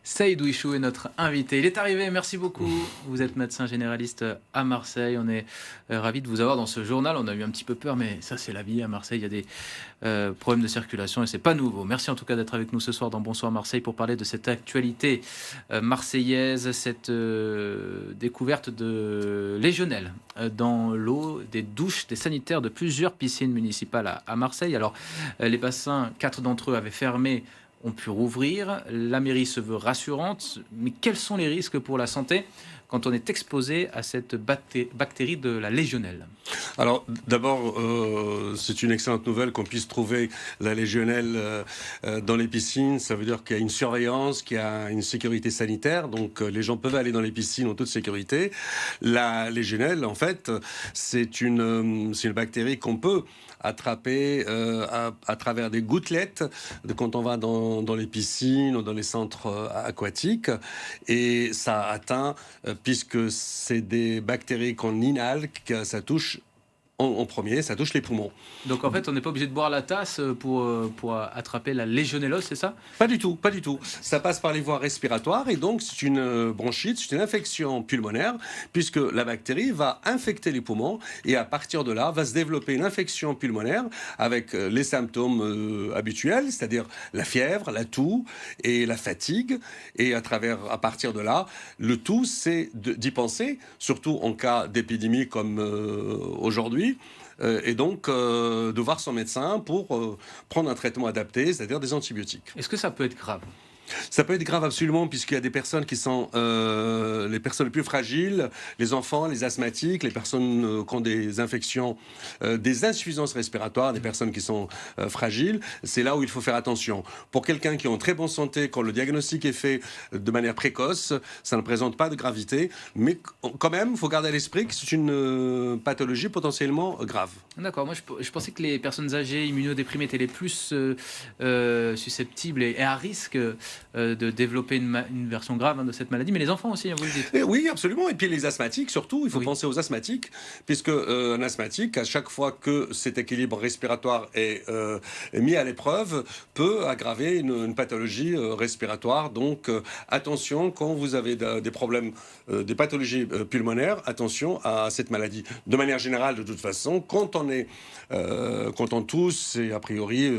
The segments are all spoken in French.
Saïd Ouichou est notre invité. Il est arrivé, merci beaucoup. Vous êtes médecin généraliste à Marseille. On est ravis de vous avoir dans ce journal. On a eu un petit peu peur, mais ça, c'est la vie. À Marseille, il y a des problèmes de circulation et c'est pas nouveau. Merci en tout cas d'être avec nous ce soir dans Bonsoir Marseille pour parler de cette actualité marseillaise, cette découverte de légionelle dans l'eau, des douches, des sanitaires de plusieurs piscines municipales à Marseille. Alors, les bassins, 4 d'entre eux avaient fermé, ont pu rouvrir. La mairie se veut rassurante, mais quels sont les risques pour la santé quand on est exposé à cette bactérie de la légionelle? Alors, d'abord, c'est une excellente nouvelle qu'on puisse trouver la légionelle dans les piscines. Ça veut dire qu'il y a une surveillance, qu'il y a une sécurité sanitaire. Donc, les gens peuvent aller dans les piscines en toute sécurité. La légionelle, en fait, c'est une bactérie qu'on peut attraper à travers des gouttelettes quand on va dans les piscines ou dans les centres aquatiques. Et ça atteint, puisque c'est des bactéries qu'on inhale, que ça touche en premier, ça touche les poumons. Donc en fait, on n'est pas obligé de boire la tasse pour attraper la légionellose, c'est ça? Pas du tout, pas du tout. Ça passe par les voies respiratoires et donc c'est une bronchite, c'est une infection pulmonaire puisque la bactérie va infecter les poumons et à partir de là va se développer une infection pulmonaire avec les symptômes habituels, c'est-à-dire la fièvre, la toux et la fatigue. Et à partir de là, le tout c'est d'y penser, surtout en cas d'épidémie comme aujourd'hui. Et donc de voir son médecin pour prendre un traitement adapté, c'est-à-dire des antibiotiques. Est-ce que ça peut être grave? Ça peut être grave absolument, puisqu'il y a des personnes qui sont les personnes les plus fragiles, les enfants, les asthmatiques, les personnes qui ont des infections, des insuffisances respiratoires, des personnes qui sont fragiles. C'est là où il faut faire attention. Pour quelqu'un qui est en très bonne santé, quand le diagnostic est fait de manière précoce, ça ne présente pas de gravité, mais quand même, il faut garder à l'esprit que c'est une pathologie potentiellement grave. D'accord, moi je pensais que les personnes âgées, immunodéprimées étaient les plus susceptibles et à risque de développer une version grave de cette maladie, mais les enfants aussi, hein, vous le dites. Et oui, absolument. Et puis les asthmatiques, surtout, il faut Oui. penser aux asthmatiques, puisque un asthmatique, à chaque fois que cet équilibre respiratoire est mis à l'épreuve, peut aggraver une pathologie respiratoire. Donc attention, quand vous avez des problèmes, des pathologies pulmonaires, attention à cette maladie. De manière générale, de toute façon, quand on tousse et a priori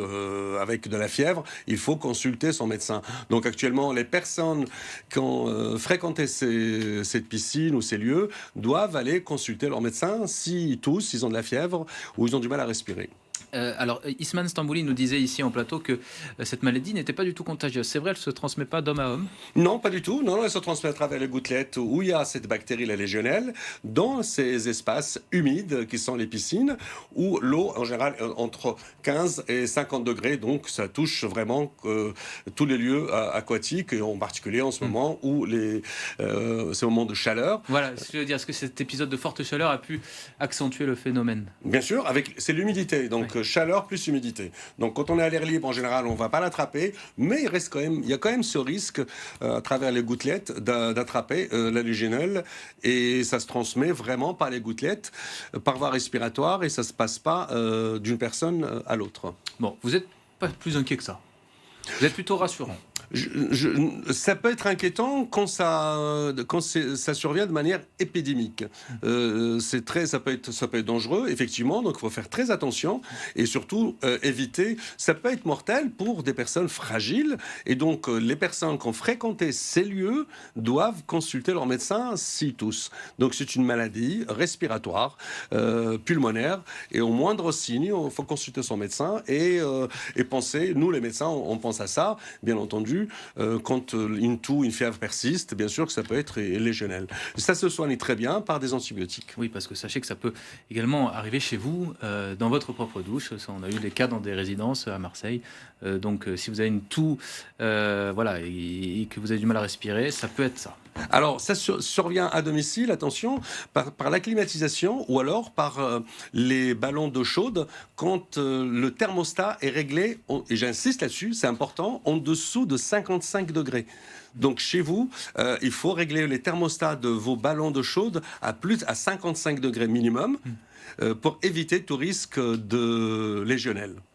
avec de la fièvre, il faut consulter son médecin. Donc actuellement, les personnes qui ont fréquenté cette piscine ou ces lieux doivent aller consulter leur médecin s'ils toussent, s'ils ont de la fièvre ou ils ont du mal à respirer. Alors, Isman Stambouli nous disait ici en plateau que cette maladie n'était pas du tout contagieuse. C'est vrai, elle ne se transmet pas d'homme à homme. Non, pas du tout. Non, elle se transmet à travers les gouttelettes où il y a cette bactérie, la légionelle, dans ces espaces humides qui sont les piscines, où l'eau, en général, est entre 15 et 50 degrés. Donc, ça touche vraiment tous les lieux aquatiques, et en particulier en ce moment où ces moments de chaleur. Voilà, ce que je veux dire, est-ce que cet épisode de forte chaleur a pu accentuer le phénomène? Bien sûr, c'est l'humidité, donc Oui. chaleur plus humidité. Donc quand on est à l'air libre, en général, on ne va pas l'attraper, mais il y a quand même ce risque, à travers les gouttelettes, d'attraper la légionelle, et ça se transmet vraiment par les gouttelettes, par voie respiratoire, et ça ne se passe pas d'une personne à l'autre. Bon, vous n'êtes pas plus inquiet que ça. Vous êtes plutôt rassurant. Ça peut être inquiétant quand ça survient de manière épidémique. Ça peut être dangereux, effectivement, donc il faut faire très attention et surtout éviter. Ça peut être mortel pour des personnes fragiles et donc les personnes qui ont fréquenté ces lieux doivent consulter leur médecin s'ils toussent. Donc c'est une maladie respiratoire, pulmonaire et au moindre signe, il faut consulter son médecin et penser. Nous, les médecins, on pense à ça, bien entendu. Quand une toux, une fièvre persiste, bien sûr que ça peut être légionelle. Ça se soigne très bien par des antibiotiques. Oui, parce que sachez que ça peut également arriver chez vous, dans votre propre douche. Ça, on a eu des cas dans des résidences à Marseille. Donc, si vous avez une toux, voilà, et que vous avez du mal à respirer, ça peut être ça. Alors, ça survient à domicile, attention, par la climatisation ou alors par les ballons d'eau chaude quand le thermostat est réglé, et j'insiste là-dessus, c'est important, en dessous de 55 degrés. Donc chez vous, il faut régler les thermostats de vos ballons d'eau chaude à 55 degrés minimum pour éviter tout risque de légionelle.